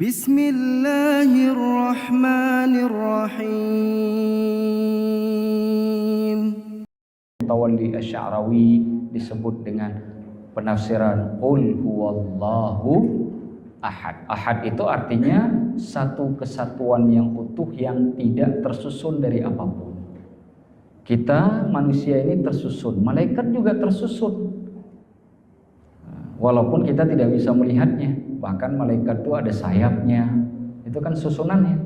Bismillahirrahmanirrahim. Tawalli Asy-Sya'rawi disebut dengan penafsiran Qul huwallahu ahad. Ahad itu artinya satu kesatuan yang utuh yang tidak tersusun dari apapun. Kita manusia ini tersusun, malaikat juga tersusun. Walaupun kita tidak bisa melihatnya, bahkan malaikat itu ada sayapnya, itu kan susunannya.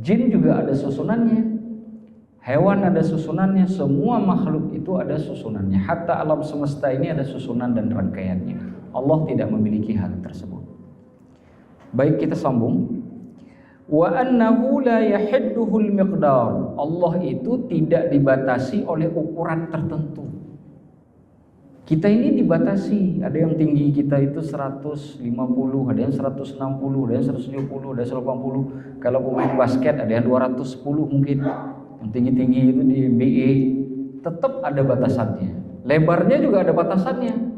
Jin juga ada susunannya, hewan ada susunannya, semua makhluk itu ada susunannya. Hatta alam semesta ini ada susunan dan rangkaiannya. Allah tidak memiliki hal tersebut. Baik, kita sambung. Wa annahu la yahidduhul miqdar. Allah itu tidak dibatasi oleh ukuran tertentu. Kita ini dibatasi, ada yang tinggi kita itu 150, ada yang 160, ada yang 170, ada yang 180. Kalau pemain basket ada yang 210 mungkin. Yang tinggi-tinggi itu di NBA, tetap ada batasannya. Lebarnya juga ada batasannya.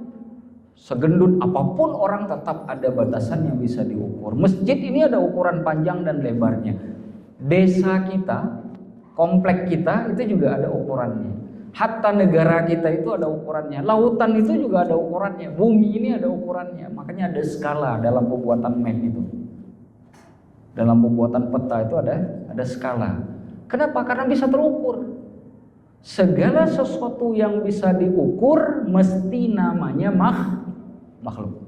Segendut apapun orang tetap ada batasan yang bisa diukur. Masjid ini ada ukuran panjang dan lebarnya. Desa kita, komplek kita itu juga ada ukurannya. Hatta negara kita itu ada ukurannya. Lautan itu juga ada ukurannya. Bumi ini ada ukurannya. Makanya ada skala dalam pembuatan map itu. Dalam pembuatan peta itu ada skala. Kenapa? Karena bisa terukur. Segala sesuatu yang bisa diukur mesti namanya makhluk.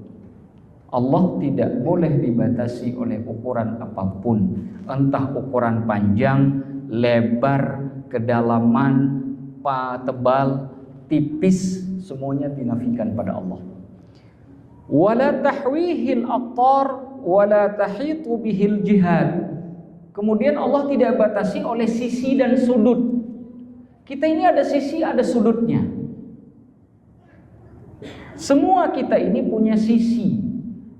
Allah tidak boleh dibatasi oleh ukuran apapun. Entah ukuran panjang, lebar, kedalaman, tebal, tipis, semuanya dinafikan pada Allah. Wala tahwihil aqtar wala tahitu bihil jihad. Kemudian Allah tidak batasi oleh sisi dan sudut. Kita ini ada sisi, ada sudutnya. Semua kita ini punya sisi.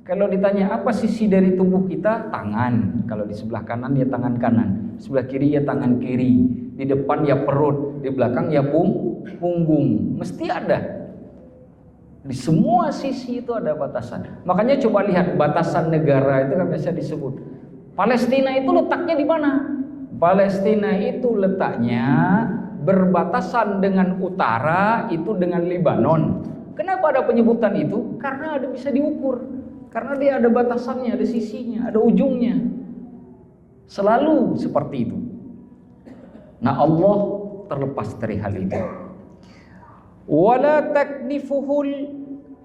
Kalau ditanya apa sisi dari tubuh kita? Tangan. Kalau di sebelah kanan ya tangan kanan, sebelah kiri ya tangan kiri. Di depan ya perut, di belakang ya punggung. Mesti ada. Di semua sisi itu ada batasan. Makanya coba lihat batasan negara itu kan biasa disebut. Palestina itu letaknya di mana? Palestina itu letaknya berbatasan dengan utara itu dengan Lebanon. Kenapa ada penyebutan itu? Karena ada bisa diukur. Karena dia ada batasannya, ada sisinya, ada ujungnya. Selalu seperti itu. Nah, Allah terlepas dari hal itu. Wala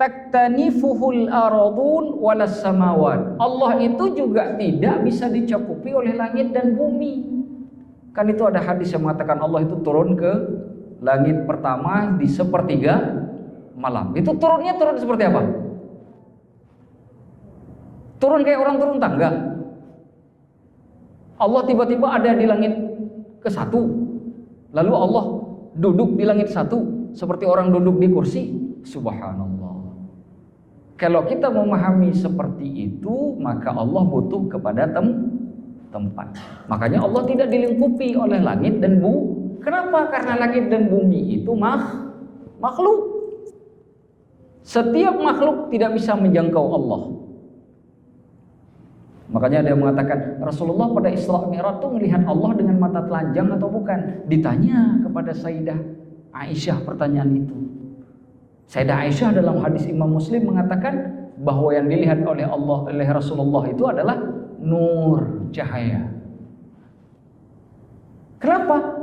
taktanifuhul aradun walas samawat. Allah itu juga tidak bisa dicakupi oleh langit dan bumi. Kan itu ada hadis yang mengatakan Allah itu turun ke langit pertama di sepertiga malam. Itu turun seperti apa? Turun kayak orang turun tangga. Allah tiba-tiba ada di langit ke-1. Lalu Allah duduk di langit 1 seperti orang duduk di kursi. Subhanallah. Kalau kita memahami seperti itu, maka Allah butuh kepada tempat. Makanya Allah tidak dilingkupi oleh langit dan bumi. Kenapa? Karena langit dan bumi itu makhluk. Setiap makhluk tidak bisa menjangkau Allah. Makanya ada yang mengatakan Rasulullah pada Isra Mi'raj itu melihat Allah dengan mata telanjang atau bukan? Ditanya kepada Sayyidah Aisyah pertanyaan itu. Sayyidah Aisyah dalam hadis Imam Muslim mengatakan bahwa yang dilihat oleh Allah, oleh Rasulullah itu adalah nur, cahaya. Kenapa?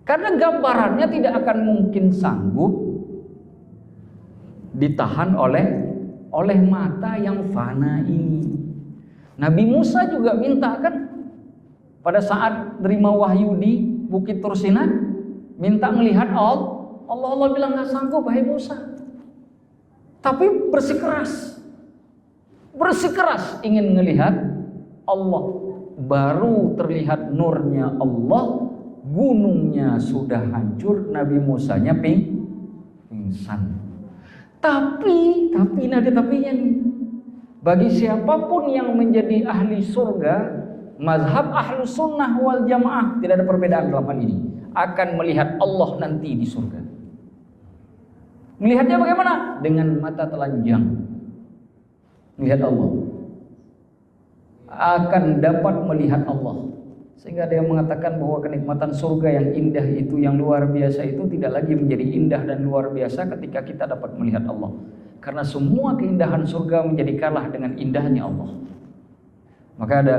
Karena gambarannya tidak akan mungkin sanggup ditahan oleh mata yang fana ini. Nabi Musa juga minta kan pada saat terima wahyu di Bukit Tursina, minta melihat Allah. Allah bilang nggak sanggup, wahai Musa. Tapi bersikeras ingin melihat Allah. Baru terlihat nurnya Allah, gunungnya sudah hancur, Nabi Musanya pingsan. Tapi ada tapinya nih. Bagi siapapun yang menjadi ahli surga, mazhab ahlu sunnah wal jamaah, tidak ada perbedaan dalam hal ini, akan melihat Allah nanti di surga. Melihatnya bagaimana? Dengan mata telanjang. Melihat Allah. akan dapat melihat Allah. Sehingga ada yang mengatakan bahwa kenikmatan surga yang indah itu, yang luar biasa itu tidak lagi menjadi indah dan luar biasa ketika kita dapat melihat Allah. Karena semua keindahan surga menjadi kalah dengan indahnya Allah. Maka ada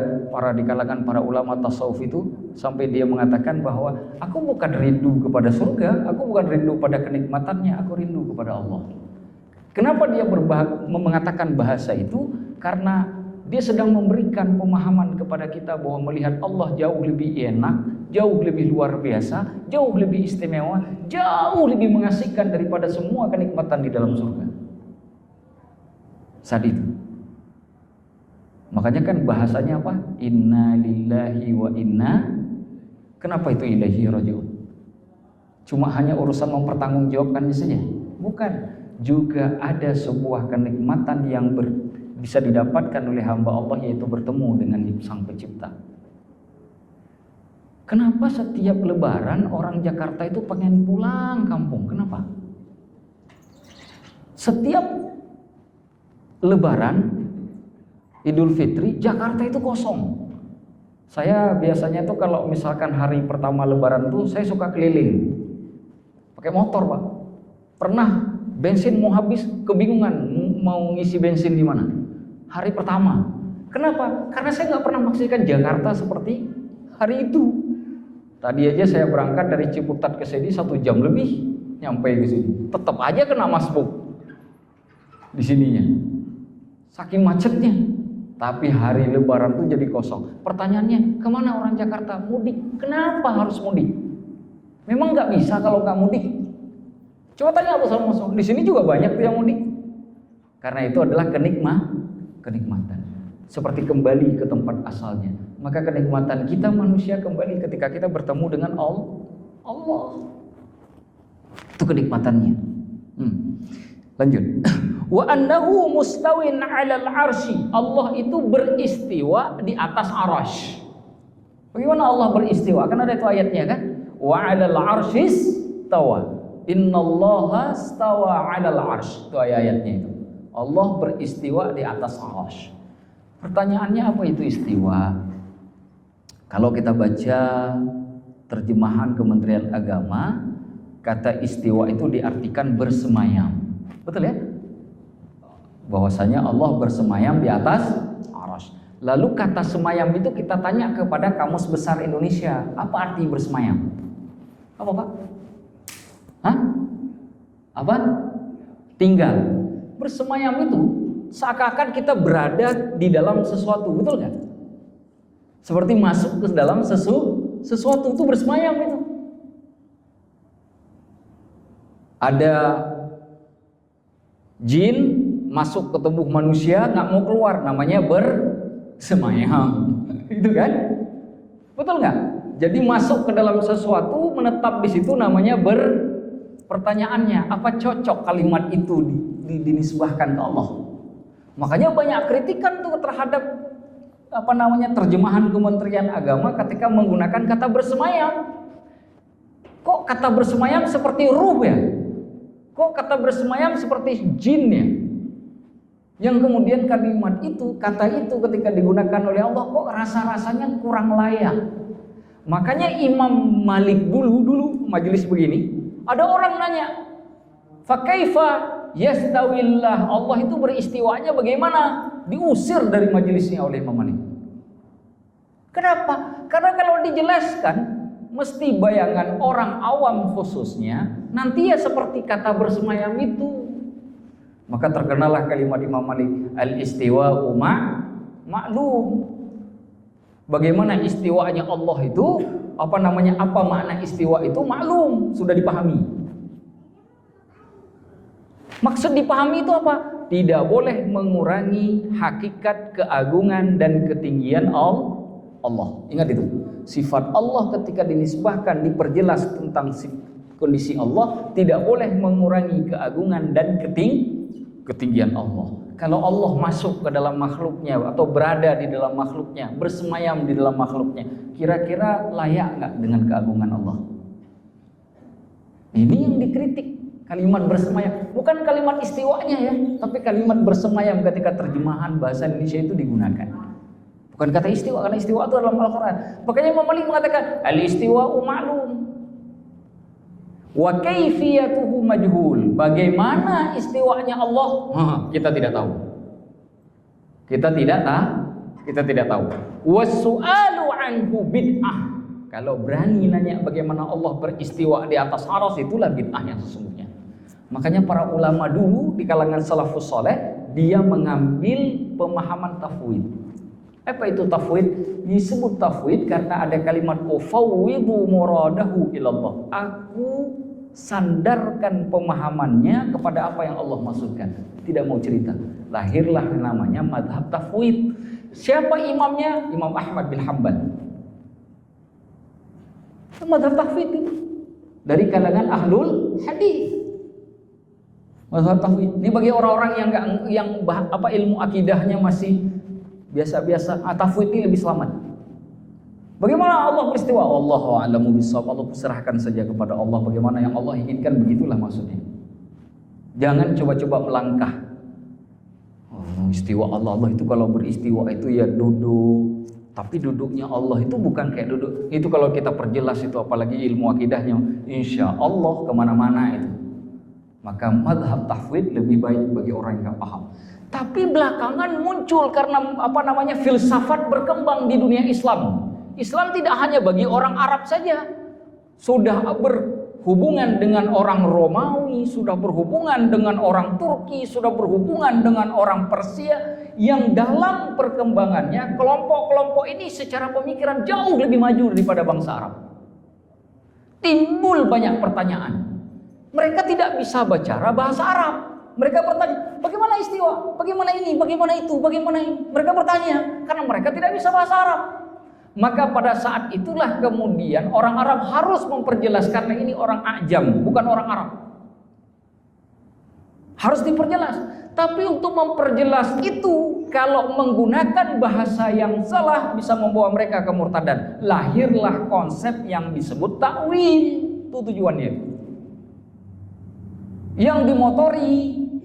di kalangan para ulama tasawuf itu sampai dia mengatakan bahwa aku bukan rindu kepada surga, aku bukan rindu pada kenikmatannya, aku rindu kepada Allah. Kenapa dia mengatakan bahasa itu? Karena dia sedang memberikan pemahaman kepada kita bahwa melihat Allah jauh lebih enak, jauh lebih luar biasa, jauh lebih istimewa, jauh lebih mengasihkan daripada semua kenikmatan di dalam surga. Saat itu. Makanya kan bahasanya apa? Inna lillahi wa inna. Kenapa itu ilaihi raji'un? Cuma hanya urusan mempertanggungjawabkannya saja? Bukan. Juga ada sebuah kenikmatan yang bisa didapatkan oleh hamba Allah, yaitu bertemu dengan Sang Pencipta. Kenapa setiap lebaran orang Jakarta itu pengen pulang kampung? Kenapa? Setiap lebaran Idul Fitri Jakarta itu kosong. Saya biasanya tuh kalau misalkan hari pertama lebaran tuh saya suka keliling pakai motor, Pak. Pernah bensin mau habis, kebingungan mau ngisi bensin di mana. Hari pertama. Kenapa? Karena saya nggak pernah menyaksikan Jakarta seperti hari itu. Tadi aja saya berangkat dari Ciputat ke sini 1 jam lebih nyampe di sini. Tetap aja kena masbuk di sininya. Saking macetnya. Tapi hari lebaran tuh jadi kosong. Pertanyaannya, kemana orang Jakarta? Mudik. Kenapa harus mudik? Memang nggak bisa kalau nggak mudik. Coba tanya aku sama Mas, di sini juga banyak tuh yang mudik. Karena itu adalah kenikmatan. Seperti kembali ke tempat asalnya. Maka kenikmatan kita manusia kembali ketika kita bertemu dengan Allah. Itu kenikmatannya. Lanjut. Wa annahu mustawin 'alal 'arsy. Allah itu beristiwa di atas arasy. Bagaimana Allah beristiwa? Kan ada itu ayatnya kan? Wa 'alal 'arsyis tawa. Innallaha stawa 'alal 'arsy. Itu ayatnya itu. Allah beristiwa di atas arasy. Pertanyaannya apa itu istiwa? Kalau kita baca terjemahan Kementerian Agama, kata istiwa itu diartikan bersemayam. Betul ya? Bahwasanya Allah bersemayam di atas arasy. Lalu kata semayam itu kita tanya kepada Kamus Besar Indonesia, apa arti bersemayam? Apa, Pak? Hah? Apa? Tinggal. Bersemayam itu seakan-akan kita berada di dalam sesuatu, betul nggak? Seperti masuk ke dalam sesuatu itu bersemayam itu. Ada jin masuk ke tubuh manusia nggak mau keluar, namanya bersemayam. Itu kan? Betul nggak? Jadi masuk ke dalam sesuatu, menetap di situ, namanya pertanyaannya, apa cocok kalimat itu dinisbahkan ke Allah? Makanya banyak kritikan tuh terhadap terjemahan Kementerian Agama ketika menggunakan kata bersemayam. Kok kata bersemayam seperti ruh ya? Kok kata bersemayam seperti jin ya? Yang kemudian kalimat itu, kata itu ketika digunakan oleh Allah kok rasa-rasanya kurang layak. Makanya Imam Malik dulu majelis begini, ada orang nanya, fa kaifa yastawillah, Allah itu beristiwanya bagaimana? Diusir dari majelisnya oleh Imam Malik. Kenapa? Karena kalau dijelaskan mesti bayangan orang awam khususnya nanti ya seperti kata bersemayam itu. Maka terkenalah kalimat Imam Malik, al-istiwa'u ma'lum. Bagaimana istiwanya Allah itu, apa makna istiwa itu maklum, sudah dipahami. Maksud dipahami itu apa? Tidak boleh mengurangi hakikat keagungan dan ketinggian Allah. Ingat itu. Sifat Allah ketika dinisbahkan, diperjelas tentang kondisi Allah, tidak boleh mengurangi keagungan dan ketinggian Allah. Kalau Allah masuk ke dalam makhluknya atau berada di dalam makhluknya, bersemayam di dalam makhluknya, kira-kira layak nggak dengan keagungan Allah? Ini yang dikritik, kalimat bersemayam. Bukan kalimat istiwanya ya, tapi kalimat bersemayam ketika terjemahan bahasa Indonesia itu digunakan. Bukan kata istiwa, karena istiwa itu dalam Al-Quran. Makanya Imam Malik mengatakan al-istiwa'u ma'lum wa kaifiyatuhu majhul. Bagaimana istiwanya Allah? Kita tidak tahu. Kita tidak tahu. Wasu'alu anhu bid'ah. Kalau berani nanya bagaimana Allah beristiwa di atas arsy, itulah bid'ah yang sesungguhnya. Makanya para ulama dulu di kalangan salafus saleh, dia mengambil pemahaman tafwid. Apa itu tafwid? Disebut tafwid karena ada kalimat ufawwidu muradahu ilallah. Aku sandarkan pemahamannya kepada apa yang Allah maksudkan. Tidak mau cerita. Lahirlah namanya madhab tafwid. Siapa imamnya? Imam Ahmad bin Hanbal. Madhab tafwid itu dari kalangan ahlul hadis. Madhab tafwid. Ini bagi orang-orang yang ilmu akidahnya masih biasa-biasa, tafwid ini lebih selamat. Bagaimana Allah beristiwa? Allahu a'lamu bishawab. Allah serahkan saja kepada Allah. Bagaimana yang Allah inginkan, begitulah maksudnya. Jangan coba-coba melangkah. Istiwa Allah itu kalau beristiwa itu ya duduk. Tapi duduknya Allah itu bukan kayak duduk. Itu kalau kita perjelas itu, apalagi ilmu akidahnya, insya Allah kemana-mana itu. Maka madhab tafwid lebih baik bagi orang yang gak paham. Tapi belakangan muncul karena filsafat berkembang di dunia Islam. Islam tidak hanya bagi orang Arab saja. Sudah berhubungan dengan orang Romawi, sudah berhubungan dengan orang Turki, sudah berhubungan dengan orang Persia, yang dalam perkembangannya kelompok-kelompok ini secara pemikiran jauh lebih maju daripada bangsa Arab. Timbul banyak pertanyaan. Mereka tidak bisa bicara bahasa Arab. Mereka bertanya, bagaimana istiwa? Bagaimana ini? Bagaimana itu? Bagaimana ini? Mereka bertanya karena mereka tidak bisa bahasa Arab. Maka pada saat itulah kemudian orang Arab harus memperjelas, karena ini orang Ajam, bukan orang Arab. Harus diperjelas. Tapi untuk memperjelas itu, kalau menggunakan bahasa yang salah bisa membawa mereka ke murtadan. Lahirlah konsep yang disebut takwil. Itu tujuannya. Yang dimotori,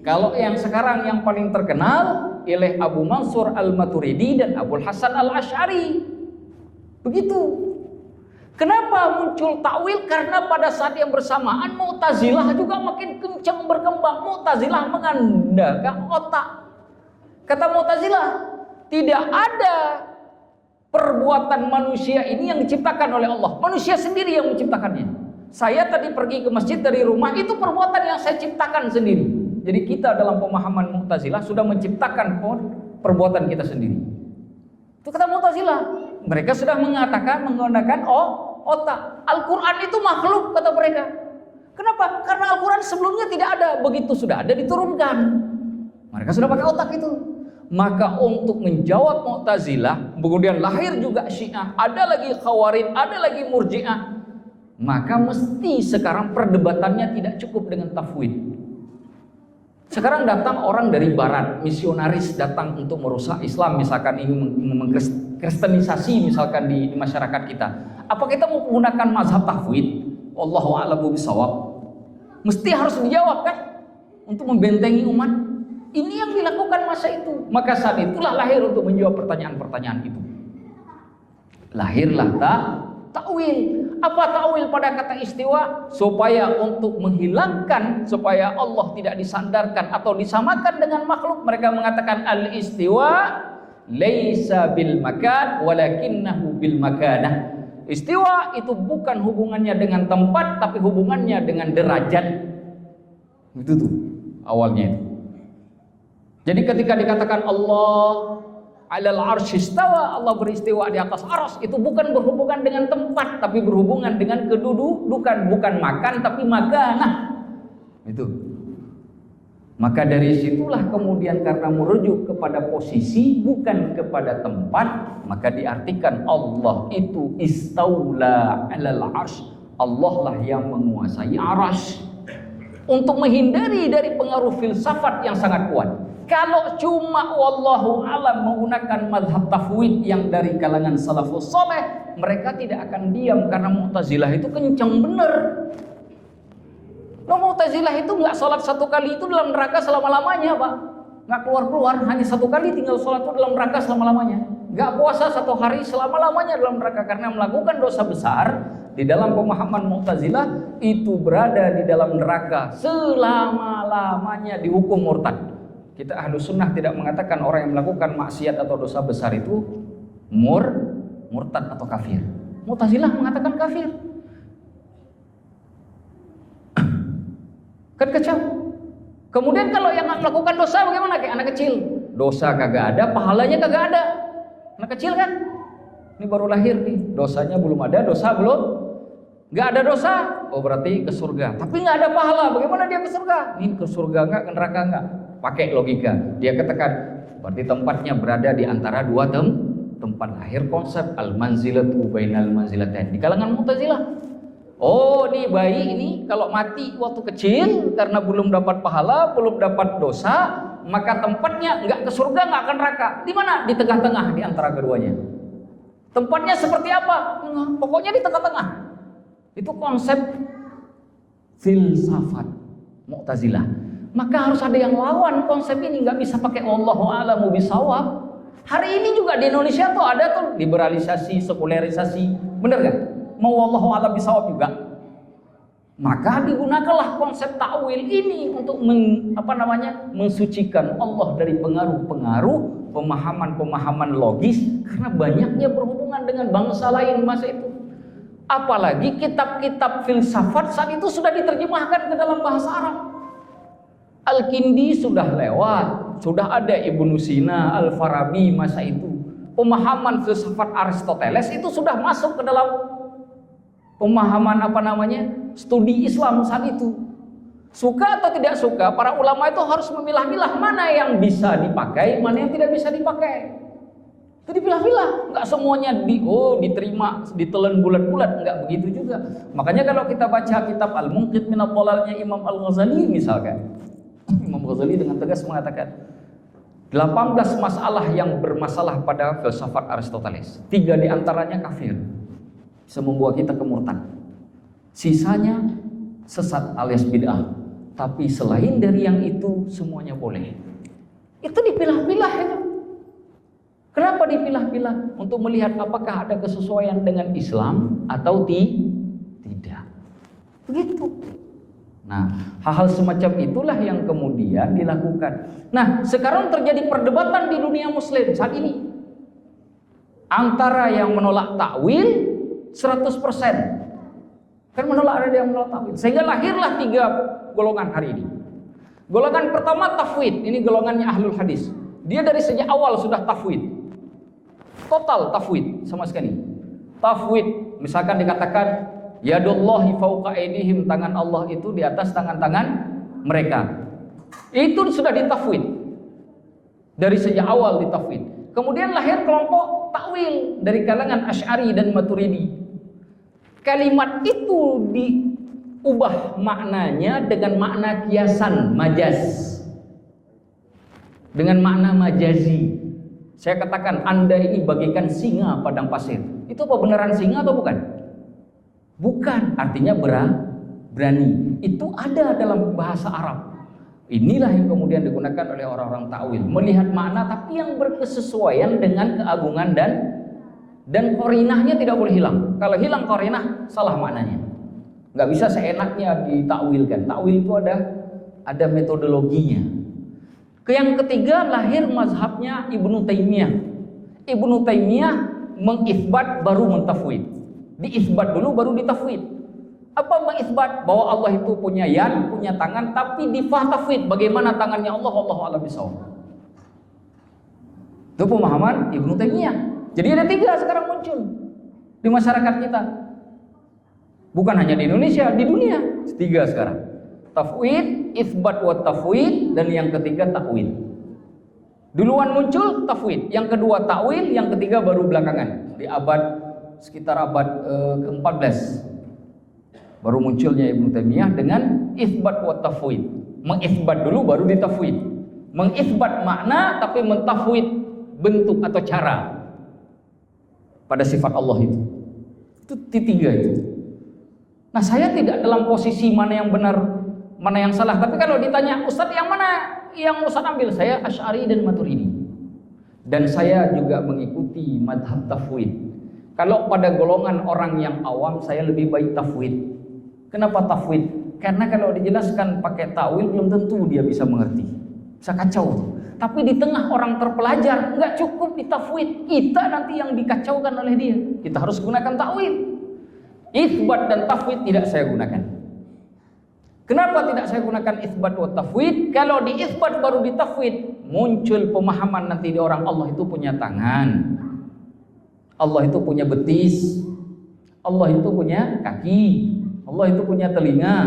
kalau yang sekarang yang paling terkenal oleh Abu Mansur Al-Maturidi dan Abul Hasan Al-Asy'ari. Begitu. Kenapa muncul takwil? Karena pada saat yang bersamaan Mu'tazilah juga makin kencang berkembang. Mu'tazilah mengandalkan otak. Kata Mu'tazilah, tidak ada perbuatan manusia ini yang diciptakan oleh Allah. Manusia sendiri yang menciptakannya. Saya tadi pergi ke masjid dari rumah, itu perbuatan yang saya ciptakan sendiri. Jadi kita dalam pemahaman Mu'tazilah sudah menciptakan perbuatan kita sendiri. Itu kata Mu'tazilah. Mereka sudah mengatakan menggunakan otak. Al-Quran itu makhluk, kata mereka. Kenapa? Karena Al-Quran sebelumnya tidak ada. Begitu sudah ada, diturunkan. Mereka sudah pakai otak itu. Maka untuk menjawab Mu'tazilah, kemudian lahir juga Syiah, ada lagi Khawarij, ada lagi Murji'ah. Maka mesti sekarang perdebatannya tidak cukup dengan tafwid. Sekarang datang orang dari barat, misionaris datang untuk merusak Islam, misalkan ingin mengkristenisasi misalkan di masyarakat kita. Apa kita mau menggunakan mazhab tafwid? Wallahu a'lamu bishawab. Mesti harus dijawab kan? Untuk membentengi umat. Ini yang dilakukan masa itu. Maka saat itulah lahir untuk menjawab pertanyaan-pertanyaan itu. Lahirlah takwil. Apa takwil pada kata istiwa? Supaya untuk menghilangkan, supaya Allah tidak disandarkan atau disamakan dengan makhluk, mereka mengatakan al-istiwa laisa bil makan walakinnahu bil makanah. Istiwa itu bukan hubungannya dengan tempat, tapi hubungannya dengan derajat. Itu tuh awalnya itu. Jadi ketika dikatakan Allah alal arsy istawa, Allah beristiwa di atas arsy, itu bukan berhubungan dengan tempat, tapi berhubungan dengan kedudukan, bukan makan tapi makanah. Itu. Maka dari situlah kemudian karena merujuk kepada posisi bukan kepada tempat, maka diartikan Allah itu istaula alal arsy. Allah lah yang menguasai arsy. Untuk menghindari dari pengaruh filsafat yang sangat kuat. Kalau cuma wallahu alam menggunakan mazhab tafwid yang dari kalangan salafus saleh, mereka tidak akan diam karena Mu'tazilah itu kencang bener. Mu'tazilah itu nggak sholat satu kali itu dalam neraka selama-lamanya, Pak. Nggak keluar-keluar, hanya satu kali tinggal sholat itu dalam neraka selama-lamanya. nggak puasa 1 hari selama-lamanya dalam neraka karena melakukan dosa besar. Di dalam pemahaman Mu'tazilah itu berada di dalam neraka selama-lamanya dihukum murtad. Kita Ahlus Sunnah tidak mengatakan orang yang melakukan maksiat atau dosa besar itu murtad atau kafir. Mu'tazilah mengatakan kafir. Kan kacau. Kemudian kalau yang melakukan dosa bagaimana? Kayak anak kecil. Dosa kagak ada, pahalanya kagak ada. Anak kecil kan? Ini baru lahir nih, dosanya belum ada, dosa belum. Nggak ada dosa, oh berarti ke surga. Tapi nggak ada pahala, bagaimana dia ke surga? Ini ke surga nggak, ke neraka nggak? Pakai logika. Dia katakan, berarti tempatnya berada di antara dua tempat. Lahir konsep al-manzilatu bainal manzilatain di kalangan Mu'tazilah. Oh, nih bayi ini kalau mati waktu kecil karena belum dapat pahala, belum dapat dosa, maka tempatnya nggak ke surga, nggak ke neraka. Di mana? Di tengah-tengah di antara keduanya. Tempatnya seperti apa? Pokoknya di tengah-tengah. Itu konsep filsafat Mu'tazilah. Maka harus ada yang lawan konsep ini, nggak bisa pakai wallahu a'lamu bishawab. Hari ini juga di Indonesia tuh ada tuh liberalisasi, sekularisasi, bener kan? Mau wallahu a'lam bishawab juga. Maka digunakanlah konsep takwil ini untuk mensucikan Allah dari pengaruh-pengaruh pemahaman-pemahaman logis karena banyaknya berhubungan dengan bangsa lain masa itu. Apalagi kitab-kitab filsafat saat itu sudah diterjemahkan ke dalam bahasa Arab. Al-Kindi sudah lewat, sudah ada Ibnu Sina, Al-Farabi masa itu. Pemahaman filsafat Aristoteles itu sudah masuk ke dalam pemahaman studi Islam saat itu. Suka atau tidak suka, para ulama itu harus memilah-milah mana yang bisa dipakai, mana yang tidak bisa dipakai. Itu dipilah-pilah, nggak semuanya diterima, ditelan bulat-bulat, nggak begitu juga. Makanya kalau kita baca kitab Al-Munqidh min ad-Dhalalnya Imam Al-Ghazali misalkan, Imam Ghazali dengan tegas mengatakan 18 masalah yang bermasalah pada filsafat Aristoteles, 3 diantaranya kafir, bisa membawa kita ke murtad. Sisanya sesat alias bid'ah. Tapi selain dari yang itu semuanya boleh. Itu dipilah-pilah itu. Kenapa dipilah-pilah? Untuk melihat apakah ada kesesuaian dengan Islam atau tidak. Begitu. Nah, hal-hal semacam itulah yang kemudian dilakukan. Nah, sekarang terjadi perdebatan di dunia muslim saat ini. Antara yang menolak takwil 100%. Kan menolak, ada yang menolak takwil. Sehingga lahirlah 3 golongan hari ini. Golongan pertama tafwid, ini golongannya ahlul hadis. Dia dari sejak awal sudah tafwid. Total tafwid sama sekali. Tafwid, misalkan dikatakan yadullahi fauqa aydihim, tangan Allah itu di atas tangan-tangan mereka. Itu sudah ditafwid. Dari sejak awal ditafwid. Kemudian lahir kelompok takwil dari kalangan Asy'ari dan Maturidi. Kalimat itu diubah maknanya dengan makna kiasan, majaz. Dengan makna majazi. Saya katakan Anda ini bagaikan singa padang pasir. Itu apa beneran singa atau bukan? Bukan, artinya berani. Itu ada dalam bahasa Arab. Inilah yang kemudian digunakan oleh orang-orang takwil, melihat makna tapi yang berkesesuaian dengan keagungan dan korinahnya tidak boleh hilang. Kalau hilang korinah, salah maknanya. Nggak bisa seenaknya ditakwilkan. Takwil itu ada metodologinya. Yang ketiga lahir mazhabnya Ibnu Taimiyah. Ibnu Taimiyah mengisbat baru mentafwid. Diisbat dulu baru ditafwid. Apa mengisbat? Bahwa Allah itu punya yad, punya tangan, tapi difatafwid. Bagaimana tangannya Allah? Wallahu a'lam bishawab. Itu pemahaman Ibnu Taimiyah. Jadi ada 3 sekarang muncul di masyarakat kita. Bukan hanya di Indonesia, di dunia. 3 sekarang. Tafwid, isbat wa tafwid, dan yang ketiga takwil. Duluan muncul tafwid, yang kedua takwil, yang ketiga baru belakangan. Di sekitar abad ke-14. Baru munculnya Ibnu Taimiyah dengan isbat wa tafwid. Mengisbat dulu baru ditafwid. Mengisbat makna tapi mentafwid bentuk atau cara pada sifat Allah itu. Itu 3 itu. Nah, saya tidak dalam posisi mana yang benar, mana yang salah. Tapi kalau ditanya Ustadz yang mana yang Ustadz ambil, saya Asy'ari dan Maturidi. Dan saya juga mengikuti madhab tafwid. Kalau pada golongan orang yang awam, saya lebih baik tafwid. Kenapa tafwid? Karena kalau dijelaskan pakai ta'wil belum tentu dia bisa mengerti. Bisa kacau. Tapi di tengah orang terpelajar, nggak cukup di tafwid. Kita nanti yang dikacaukan oleh dia. Kita harus gunakan ta'wil. Itsbat dan tafwid tidak saya gunakan. Kenapa tidak saya gunakan itsbat wa tafwid? Kalau di itsbat baru di tafwid, muncul pemahaman nanti di orang Allah itu punya tangan, Allah itu punya betis, Allah itu punya kaki, Allah itu punya telinga.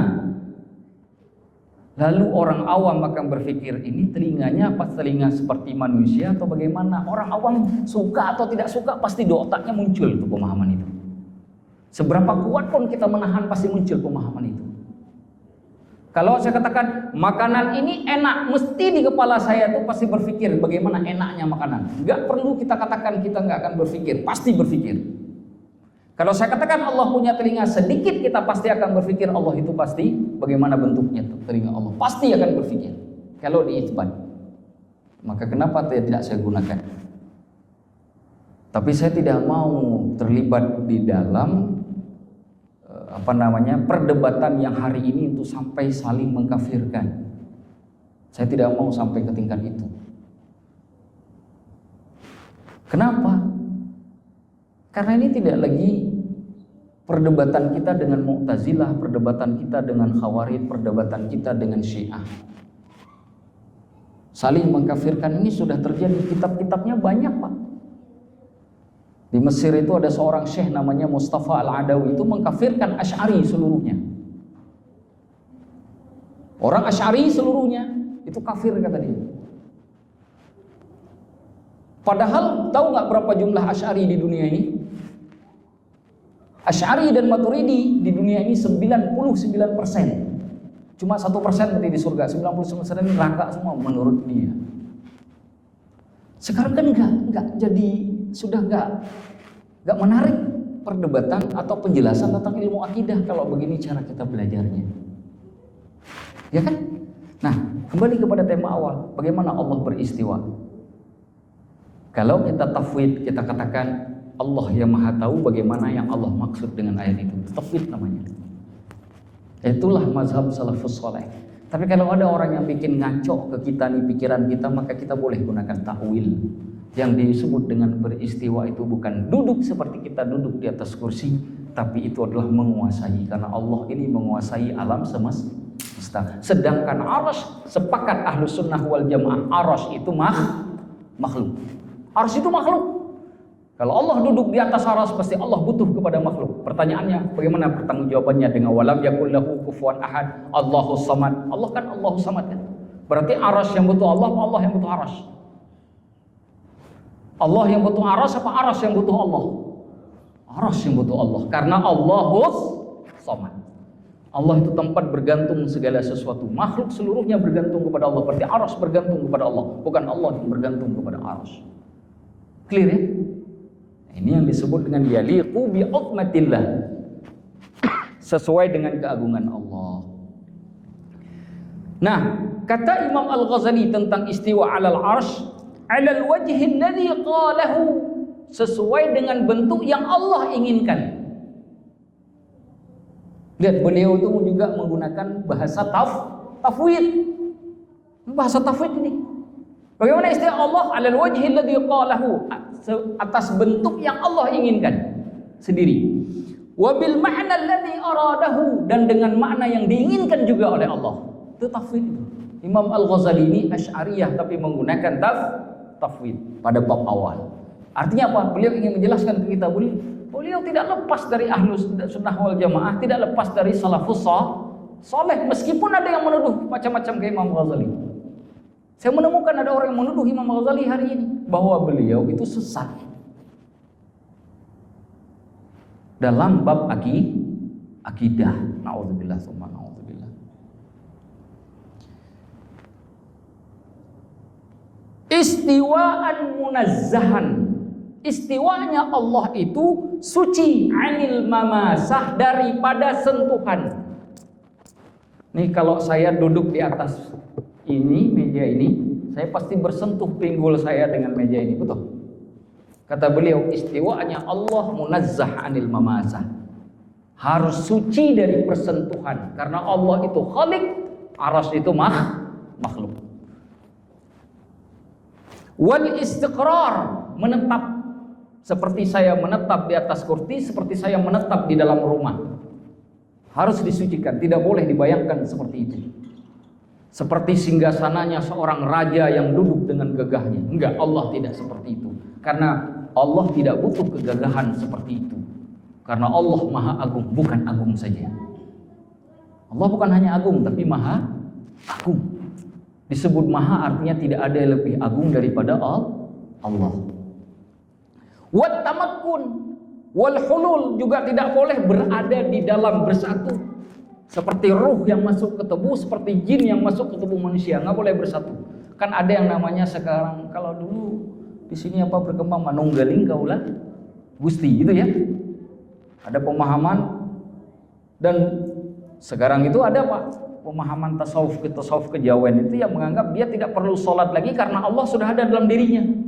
Lalu orang awam akan berpikir, ini telinganya apa telinga seperti manusia atau bagaimana? Orang awam suka atau tidak suka pasti di otaknya muncul itu pemahaman itu. Seberapa kuat pun kita menahan pasti muncul pemahaman itu. Kalau saya katakan makanan ini enak, mesti di kepala saya tuh pasti berpikir bagaimana enaknya makanan. Nggak perlu kita katakan kita nggak akan berpikir, pasti berpikir. Kalau saya katakan Allah punya telinga sedikit, kita pasti akan berpikir Allah itu pasti bagaimana bentuknya telinga Allah. Pasti akan berpikir. Kalau di itsbat, maka kenapa tidak saya gunakan? Tapi saya tidak mau terlibat di dalam perdebatan yang hari ini untuk sampai saling mengkafirkan. Saya tidak mau sampai ke tingkat itu. Kenapa? Karena ini tidak lagi perdebatan kita dengan Mu'tazilah, perdebatan kita dengan Khawarij, perdebatan kita dengan Syiah. Saling mengkafirkan ini sudah terjadi, kitab-kitabnya banyak, Pak. Di Mesir itu ada seorang syekh namanya Mustafa Al-Adawi, itu mengkafirkan Asy'ari seluruhnya. Orang Asy'ari seluruhnya itu kafir kata dia. Padahal tahu nggak berapa jumlah Asy'ari di dunia ini? Asy'ari dan Maturidi di dunia ini 99%. Cuma 1% berarti di surga, 99% ini neraka semua menurut dia. Sekarang kan enggak jadi, sudah enggak menarik perdebatan atau penjelasan tentang ilmu akidah kalau begini cara kita belajarnya. Ya kan? Nah, kembali kepada tema awal, bagaimana Allah beristiwa? Kalau kita tafwid, kita katakan Allah yang Maha tahu bagaimana yang Allah maksud dengan ayat itu. Tafwid namanya. Itulah mazhab salafus saleh. Tapi kalau ada orang yang bikin ngaco ke kita nih pikiran kita, maka kita boleh gunakan ta'wil. Yang disebut dengan beristiwa itu bukan duduk seperti kita duduk di atas kursi, tapi itu adalah menguasai, karena Allah ini menguasai alam semesta. Sedangkan arsy, sepakat ahlus sunnah wal jamaah, arsy itu makhluk. Arsy itu makhluk. Kalau Allah duduk di atas arsy, pasti Allah butuh kepada makhluk. Pertanyaannya, bagaimana pertanggungjawabannya dengan walam yakul lahu kufuwan ahad, Allahus samad. Allah kan Allahus samad kan? Berarti arsy yang butuh Allah, Allah yang butuh arsy? Allah yang butuh arsy apa arsy yang butuh Allah? Arsy yang butuh Allah, karena Allahus samad. Allah itu tempat bergantung segala sesuatu. Makhluk seluruhnya bergantung kepada Allah. Berarti arsy bergantung kepada Allah, bukan Allah yang bergantung kepada arsy. Clear ya? Ini yang disebut dengan yaliqu bi 'azmatillah, sesuai dengan keagungan Allah. Nah, kata Imam Al-Ghazali tentang istiwa 'alal 'arsy, 'alal wajhi alladhi qalahu, sesuai dengan bentuk yang Allah inginkan. Lihat, beliau itu juga menggunakan bahasa tafwid. Bahasa tafwid ini. Bagaimana istiwa Allah 'alal wajhi alladhi qalahu, atas bentuk yang Allah inginkan sendiri. Wabil ma'na alladhi aradahu, dan dengan makna yang diinginkan juga oleh Allah. Itu tafwid. Imam Al-Ghazali ini Asy'ariyah tapi menggunakan tafwid pada bab awal. Artinya apa? Beliau ingin menjelaskan ke kita, beliau tidak lepas dari ahlus sunnah wal jamaah, tidak lepas dari salafus saleh, meskipun ada yang menuduh macam-macam ke Imam Ghazali. Saya menemukan ada orang yang menuduh Imam Ghazali hari ini bahwa beliau itu sesat dalam bab akidah. Na'udzubillah tsumma na'udzubillah. Istiwaan munazzahan. Istiwanya Allah itu suci, anil mamasah, daripada sentuhan. Nih kalau saya duduk di atas ini, meja ini, saya pasti bersentuh pinggul saya dengan meja ini, betul. Kata beliau, istiwanya Allah munazzah anil mamazah. Harus suci dari persentuhan, karena Allah itu khaliq, arsy itu makhluk. Wal istiqrar, menetap. Seperti saya menetap di atas kursi, seperti saya menetap di dalam rumah. Harus disucikan, tidak boleh dibayangkan seperti itu. Seperti singgasananya seorang raja yang duduk dengan gagahnya. Enggak, Allah tidak seperti itu. Karena Allah tidak butuh kegagahan seperti itu. Karena Allah Maha Agung, bukan agung saja. Allah bukan hanya agung, tapi Maha Agung. Disebut Maha artinya tidak ada yang lebih agung daripada Allah. Wat tamakkun wal hulul, juga tidak boleh berada di dalam bersatu. Seperti ruh yang masuk ke tubuh, seperti jin yang masuk ke tubuh manusia, nggak boleh bersatu. Kan ada yang namanya sekarang, kalau dulu di sini apa berkembang manunggaling kaulah gusti gitu ya. Ada pemahaman, dan sekarang itu ada Pak, pemahaman tasawuf kejawen itu yang menganggap dia tidak perlu sholat lagi karena Allah sudah ada dalam dirinya.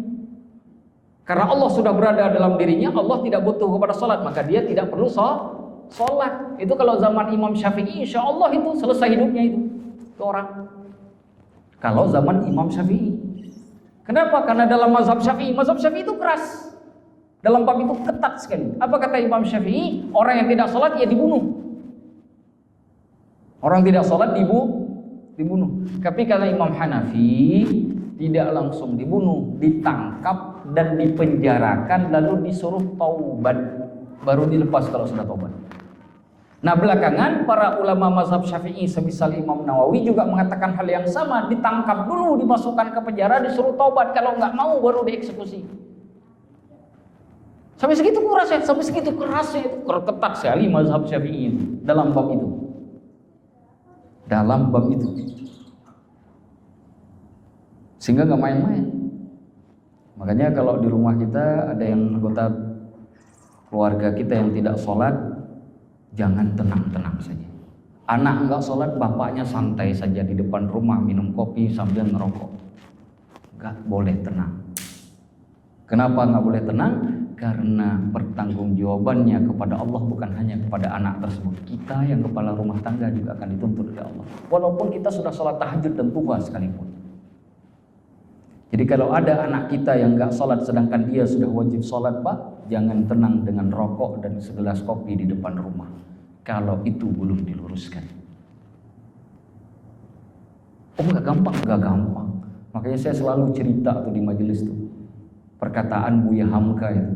Karena Allah sudah berada dalam dirinya, Allah tidak butuh kepada sholat, maka dia tidak perlu sholat. Itu kalau zaman Imam Syafi'i, insya Allah itu selesai hidupnya itu orang. Kalau zaman Imam Syafi'i. Kenapa? Karena dalam mazhab Syafi'i itu keras. Dalam bab itu ketat sekali. Apa kata Imam Syafi'i? Orang yang tidak sholat ya dibunuh. Orang tidak sholat dibunuh. Tapi kata Imam Hanafi, tidak langsung dibunuh, ditangkap dan dipenjarakan, lalu disuruh taubat, baru dilepas kalau sudah taubat. Nah belakangan para ulama mazhab Syafi'i semisal Imam Nawawi juga mengatakan hal yang sama, ditangkap dulu, dimasukkan ke penjara, disuruh taubat, kalau nggak mau baru dieksekusi. Sampai segitu kerasnya itu ketat sekali mazhab Syafi'i itu dalam bab itu. Sehingga nggak main-main. Makanya kalau di rumah kita ada yang anggota keluarga kita yang tidak sholat, jangan tenang-tenang saja. Anak nggak sholat, bapaknya santai saja di depan rumah minum kopi sambil ngerokok. Nggak boleh tenang. Kenapa nggak boleh tenang? Karena pertanggungjawabannya kepada Allah bukan hanya kepada anak tersebut. Kita yang kepala rumah tangga juga akan dituntut oleh Allah. Walaupun kita sudah sholat tahajud dan duha sekalipun. Jadi kalau ada anak kita yang nggak sholat sedangkan dia sudah wajib sholat, Pak, jangan tenang dengan rokok dan segelas kopi di depan rumah. Kalau itu belum diluruskan. Oh nggak gampang. Makanya saya selalu cerita tuh di majelis tuh. Perkataan Buya Hamka itu.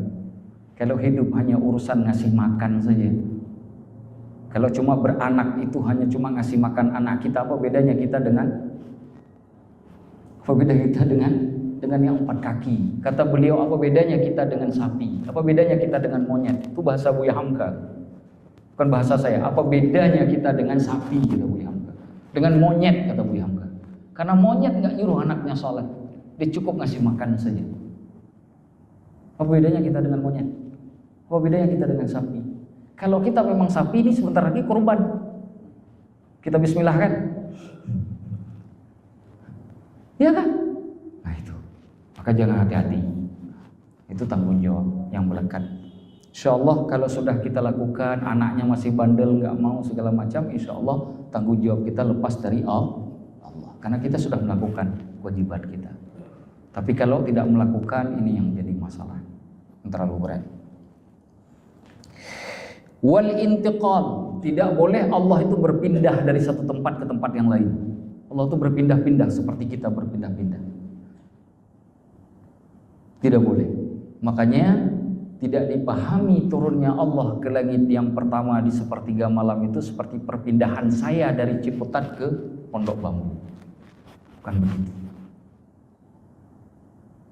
Kalau hidup hanya urusan ngasih makan saja. Kalau cuma beranak itu hanya cuma ngasih makan anak kita, apa bedanya kita dengan yang 4 kaki? Kata beliau, apa bedanya kita dengan sapi? Apa bedanya kita dengan monyet? Itu bahasa Buya Hamka. Bukan bahasa saya. Apa bedanya kita dengan sapi, kata Buya Hamka. Dengan monyet, kata Buya Hamka. Karena monyet nggak nyuruh anaknya sholat, dia cukup ngasih makan saja. Apa bedanya kita dengan monyet? Apa bedanya kita dengan sapi? Kalau kita memang sapi ini sebentar lagi kurban. Kita bismillah kan? Iya kan? Nah itu. Maka jangan hati-hati. Itu tanggung jawab yang melekat. Insya Allah kalau sudah kita lakukan, anaknya masih bandel, nggak mau segala macam, insya Allah tanggung jawab kita lepas dari Allah. Karena kita sudah melakukan kewajiban kita. Tapi kalau tidak melakukan, ini yang jadi masalah. Yang terlalu berat. Wal intiqal, tidak boleh Allah itu berpindah dari satu tempat ke tempat yang lain. Allah itu berpindah-pindah seperti kita berpindah-pindah. Tidak boleh. Makanya tidak dipahami turunnya Allah ke langit yang pertama di sepertiga malam itu seperti perpindahan saya dari Ciputat ke Pondok Bambu. Bukan begitu.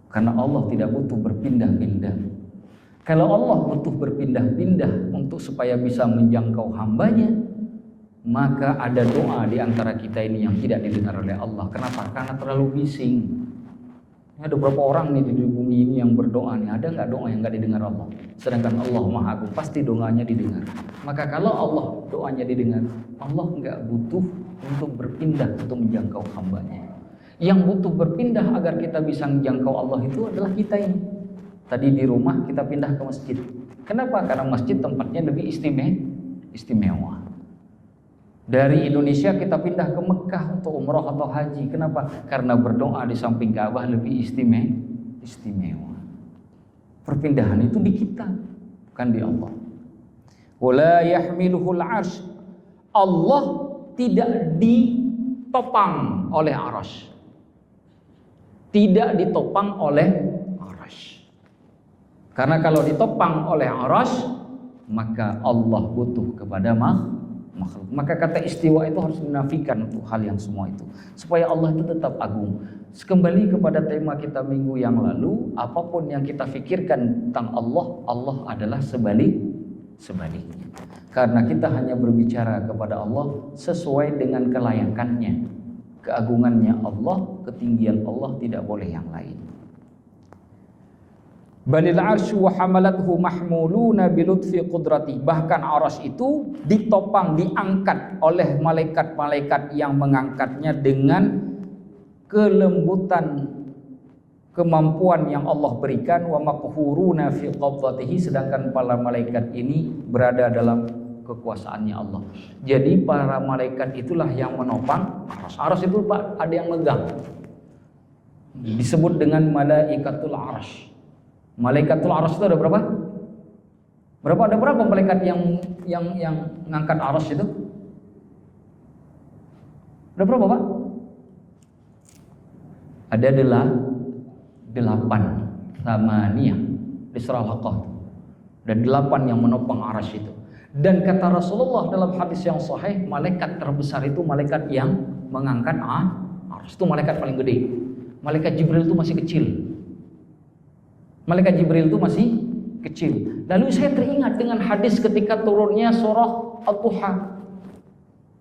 Karena Allah tidak butuh berpindah-pindah. Kalau Allah butuh berpindah-pindah untuk supaya bisa menjangkau hambanya, maka ada doa di antara kita ini yang tidak didengar oleh Allah. Kenapa? Karena terlalu bising. Ada beberapa orang nih di bumi ini yang berdoa nih, ada nggak doa yang nggak didengar Allah? Sedangkan Allah Maha Agung, pasti doanya didengar. Maka kalau Allah doanya didengar, Allah nggak butuh untuk berpindah untuk menjangkau hambanya. Yang butuh berpindah agar kita bisa menjangkau Allah itu adalah kita ini. Tadi di rumah kita pindah ke masjid. Kenapa? Karena masjid tempatnya lebih istimewa. Dari Indonesia kita pindah ke Mekah untuk umroh atau haji. Kenapa? Karena berdoa di samping Ka'bah lebih istimewa. Perpindahan itu di kita, bukan di Allah. Wala yahmiluhul arsy. Allah tidak ditopang oleh arsy. Tidak ditopang oleh arsy. Karena kalau ditopang oleh arsy, maka Allah butuh kepada makhluk. Maka kata istiwa itu harus dinafikan untuk hal yang semua itu, supaya Allah itu tetap agung. Kembali kepada tema kita minggu yang lalu, apapun yang kita pikirkan tentang Allah, Allah adalah sebaliknya. Karena kita hanya berbicara kepada Allah sesuai dengan kelayakannya. Keagungannya Allah, ketinggian Allah, tidak boleh yang lain. Balil arsyu wa hamalathu mahmuluna bilutfi qudrati. Bahkan arsy itu ditopang, diangkat oleh malaikat-malaikat yang mengangkatnya dengan kelembutan kemampuan yang Allah berikan. Wa maqhuruna fi qabdatihi, sedangkan para malaikat ini berada dalam kekuasaannya Allah. Jadi para malaikat itulah yang menopang arsy. Arsy itu Pak, ada yang megang. Disebut dengan malaikatul arsy. Malaikatul arsy itu ada berapa? Ada berapa malaikat yang ngangkat arsy itu? Ada berapa, Pak? Ada 8 samaniyah di surah Al-Haqqah. Ada 8 yang menopang arsy itu. Dan kata Rasulullah dalam hadis yang sahih, malaikat terbesar itu malaikat yang mengangkat arsy. Itu malaikat paling gede. Malaikat Jibril itu masih kecil. Malaikat Jibril itu masih kecil. Lalu saya teringat dengan hadis ketika turunnya surah Al-Duha.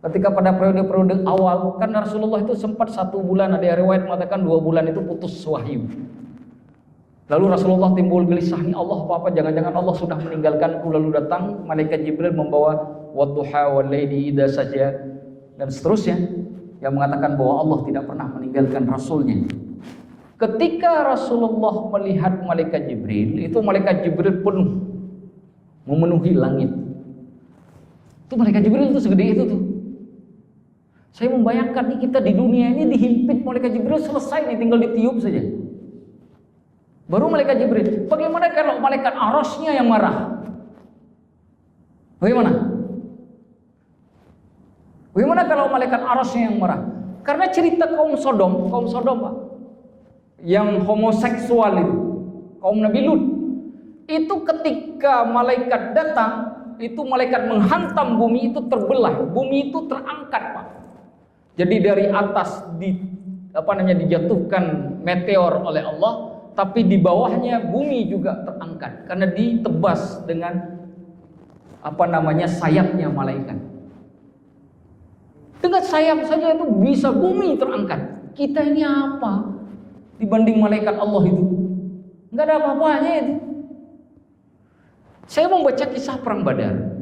Ketika pada periode-periode awal, kan Rasulullah itu sempat 1 bulan, ada riwayat mengatakan 2 bulan itu putus wahyu. Lalu Rasulullah timbul gelisah, nih Allah apa-apa, jangan-jangan Allah sudah meninggalkanku. Lalu datang malaikat Jibril membawa wadduha wal laili idza saja dan seterusnya, yang mengatakan bahwa Allah tidak pernah meninggalkan Rasulnya. Ketika Rasulullah melihat malaikat Jibril, itu malaikat Jibril penuh, memenuhi langit. Itu malaikat Jibril itu segede itu tuh. Saya membayangkan nih, kita di dunia ini dihimpit malaikat Jibril, selesai nih, tinggal ditiup saja. Baru malaikat Jibril. Bagaimana kalau malaikat arsy-nya yang marah? Bagaimana kalau malaikat arsy-nya yang marah? Karena cerita kaum Sodom Pak, yang homoseksual itu, kaum Nabi Lut, itu ketika malaikat datang, itu malaikat menghantam bumi, itu terbelah, bumi itu terangkat Pak. Jadi dari atas dijatuhkan meteor oleh Allah, tapi di bawahnya bumi juga terangkat karena ditebas dengan sayapnya malaikat. Dengan sayap saja itu bisa bumi terangkat. Kita ini apa dibanding malaikat Allah itu? Enggak ada apa-apanya itu. Saya membaca kisah perang Badar.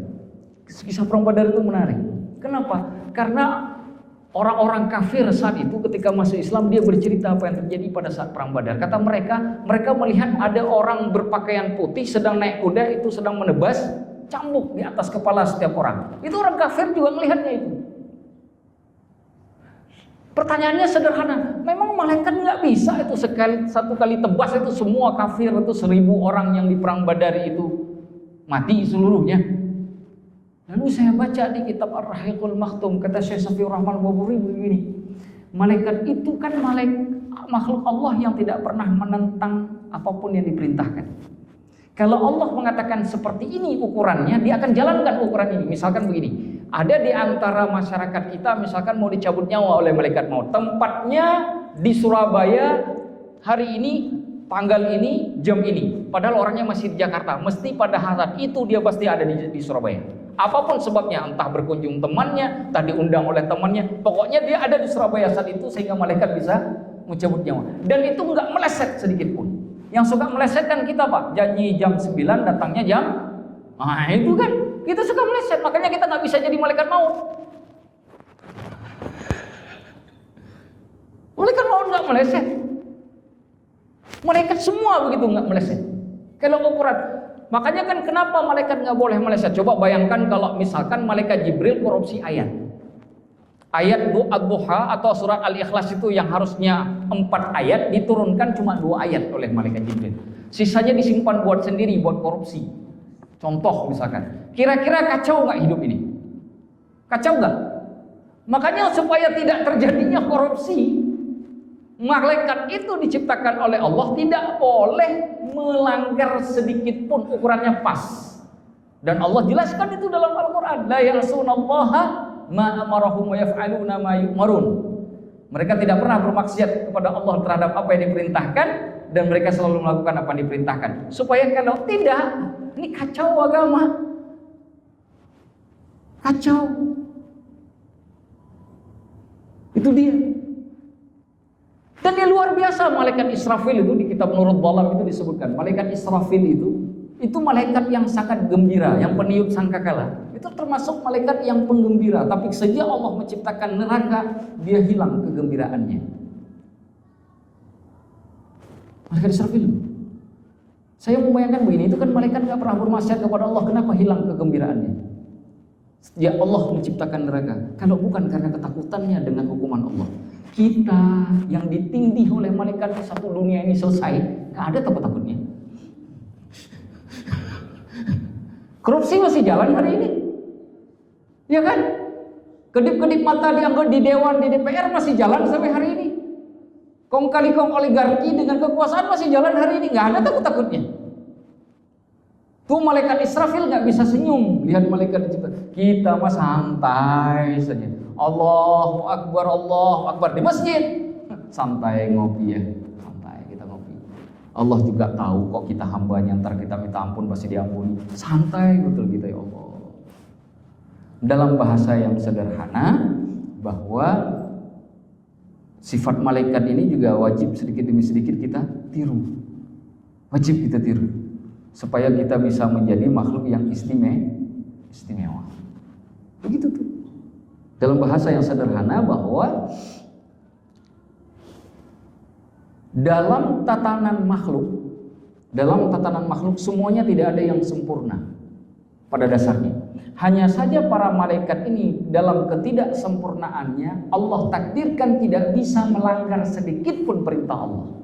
Kisah perang Badar itu menarik. Kenapa? Karena orang-orang kafir saat itu ketika masuk Islam, dia bercerita apa yang terjadi pada saat perang Badar. Kata mereka melihat ada orang berpakaian putih sedang naik kuda, itu sedang menebas cambuk di atas kepala setiap orang. Itu orang kafir juga melihatnya itu. Pertanyaannya sederhana, memang malaikat nggak bisa itu satu kali tebas itu semua kafir itu 1000 orang yang di perang Badar itu mati seluruhnya. Lalu saya baca di kitab Ar-Rahiqul Makhtum, kata Syekh Safiur Rahman Buburi begini, malaikat itu kan makhluk Allah yang tidak pernah menentang apapun yang diperintahkan. Kalau Allah mengatakan seperti ini ukurannya, dia akan jalankan ukuran ini. Misalkan begini, ada di antara masyarakat kita misalkan mau dicabut nyawa oleh malaikat maut, tempatnya di Surabaya hari ini, tanggal ini, jam ini, padahal orangnya masih di Jakarta. Mesti pada saat itu dia pasti ada di Surabaya. Apapun sebabnya, entah berkunjung temannya, entah diundang oleh temannya, pokoknya dia ada di Surabaya saat itu sehingga malaikat bisa mencabut nyawa. Dan itu enggak meleset sedikit pun. Yang suka meleset kan kita Pak, janji jam 9 datangnya jam, nah itu kan kita suka meleset, makanya kita nggak bisa jadi malaikat maut. Malaikat maut nggak meleset. Malaikat semua begitu nggak meleset. Kalau ukuran, makanya kan kenapa malaikat nggak boleh meleset? Coba bayangkan kalau misalkan malaikat Jibril korupsi ayat. Ayat Ad-Duha atau surat Al-Ikhlas itu yang harusnya 4 ayat diturunkan cuma 2 ayat oleh malaikat Jibril. Sisanya disimpan buat sendiri, buat korupsi. Contoh misalkan, kira-kira kacau nggak hidup ini? Kacau nggak? Makanya supaya tidak terjadinya korupsi, malaikat itu diciptakan oleh Allah tidak boleh melanggar sedikit pun, ukurannya pas. Dan Allah jelaskan itu dalam Al-Quran, la ya'sunallaha ma amarahum wa yaf'aluna ma yu'marun. Mereka tidak pernah bermaksiat kepada Allah terhadap apa yang diperintahkan, dan mereka selalu melakukan apa yang diperintahkan. Supaya kalau tidak, ini kacau agama. Kacau. Itu dia. Dan yang luar biasa malaikat Israfil itu di kitab Nurul Balam itu disebutkan. Malaikat Israfil itu malaikat yang sangat gembira, yang peniup sangkakala. Itu termasuk malaikat yang penggembira. Tapi sejak Allah menciptakan neraka, dia hilang kegembiraannya. Malaikat Israfil. Saya membayangkan begini, itu kan malaikat gak pernah bermaksiat kepada Allah, kenapa hilang kegembiraannya? Sejak Allah menciptakan neraka. Kalau bukan karena ketakutannya dengan hukuman Allah. Kita yang ditindih oleh malaikat satu dunia ini selesai, gak ada takut-takutnya. Korupsi masih jalan hari ini, ya kan? Kedip-kedip mata dianggap di dewan, di DPR masih jalan sampai hari ini. Kong kali kong oligarki dengan kekuasaan masih jalan hari ini, gak ada takut-takutnya. Tuh malaikat Israfil gak bisa senyum lihat malaikat diciptakan. Kita mah santai saja. Allahu Akbar di masjid. Santai ngopi ya. Santai kita ngopi. Allah juga tahu kok kita hambanya, ntar kita minta ampun pasti diampuni. Santai betul kita ya Allah. Dalam bahasa yang sederhana, bahwa sifat malaikat ini juga wajib sedikit demi sedikit kita tiru. Wajib kita tiru. Supaya kita bisa menjadi makhluk yang istimewa. Begitu tuh. Dalam bahasa yang sederhana, bahwa dalam tatanan makhluk semuanya tidak ada yang sempurna pada dasarnya. Hanya saja para malaikat ini dalam ketidaksempurnaannya Allah takdirkan tidak bisa melanggar sedikit pun perintah Allah.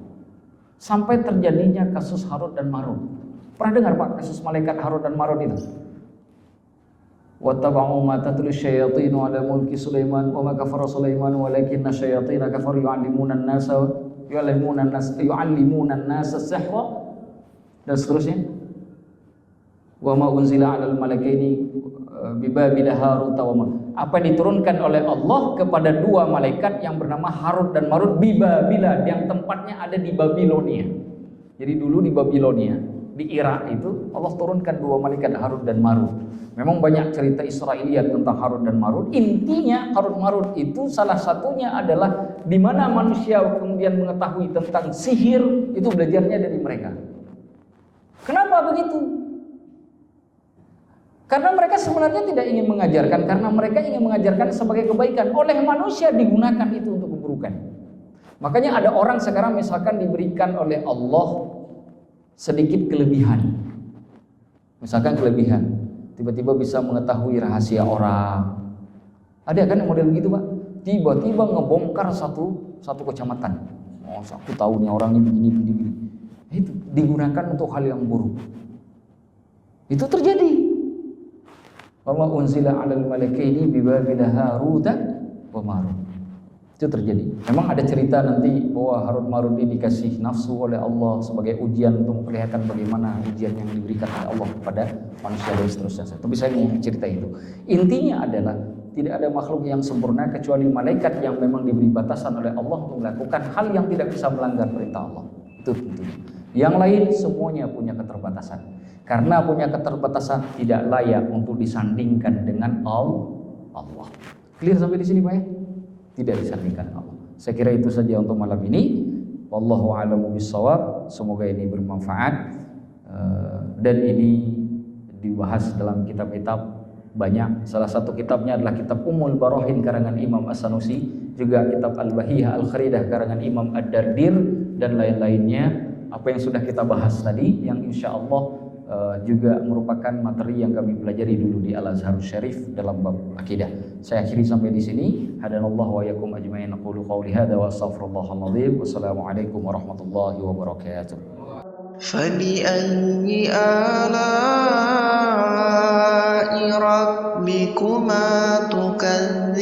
Sampai terjadinya kasus Harut dan Marut. Pernah dengar Pak kasus malaikat Harut dan Marut itu? Wattaba'u ma tatlu syayatin 'ala mulki Sulaiman wa ma kafara Sulaiman walakinna syayatin kafaru yu'allimuna an-nasa as-sihra dan seterusnya. Wa ma unzila 'alal malakaini bi Babil Harut wa Marut. Apa yang diturunkan oleh Allah kepada 2 malaikat yang bernama Harut dan Marut di Babila, yang tempatnya ada di Babilonia. Jadi dulu di Babilonia, di Irak itu Allah turunkan 2 malaikat Harut dan Marut. Memang banyak cerita Israiliyat tentang Harut dan Marut. Intinya Harut Marut itu salah satunya adalah di mana manusia kemudian mengetahui tentang sihir, itu belajarnya dari mereka. Kenapa begitu? Karena mereka sebenarnya tidak ingin mengajarkan, karena mereka ingin mengajarkan sebagai kebaikan. Oleh manusia digunakan itu untuk keburukan. Makanya ada orang sekarang misalkan diberikan oleh Allah sedikit kelebihan. Misalkan kelebihan, tiba-tiba bisa mengetahui rahasia orang. Ada kan yang model begitu Pak? Tiba-tiba ngebongkar satu kecamatan. Oh, aku tahu nih orang ini begini. Itu digunakan untuk hal yang buruk. Itu terjadi. Wa ma unzila 'alal malakaini bi Babil Harut wa Marut. Itu terjadi. Memang ada cerita nanti bahwa Harut Marut ini dikasih nafsu oleh Allah sebagai ujian untuk memperlihatkan bagaimana ujian yang diberikan oleh Allah kepada manusia dan seterusnya. Tapi saya mau cerita itu. Intinya adalah tidak ada makhluk yang sempurna kecuali malaikat yang memang diberi batasan oleh Allah untuk melakukan hal yang tidak bisa melanggar perintah Allah. Itu tentunya. Yang lain semuanya punya keterbatasan. Karena punya keterbatasan tidak layak untuk disandingkan dengan Allah. Clear sampai di sini Pak ya? Tidak disandingkan Allah. Saya kira itu saja untuk malam ini. Wallahu a'lamu bissawab. Semoga ini bermanfaat. Dan ini dibahas dalam kitab-kitab banyak. Salah satu kitabnya adalah kitab Ummul Barahin karangan Imam As-Sanusi. juga kitab Al-Bahiyah Al-Kharidah karangan Imam Ad-Dardir dan lain-lainnya. Apa yang sudah kita bahas tadi yang insya Allah juga merupakan materi yang kami pelajari dulu di Al-Azhar Syarif dalam bab akidah. Saya akhiri sampai di sini. Hadanallahu wa yakum ajma'in. Aqulu qawli hadza wa astaghfirullahal azim. Wassalamualaikum warahmatullahi wabarakatuh. فبأي آلاء ربكما تكذبان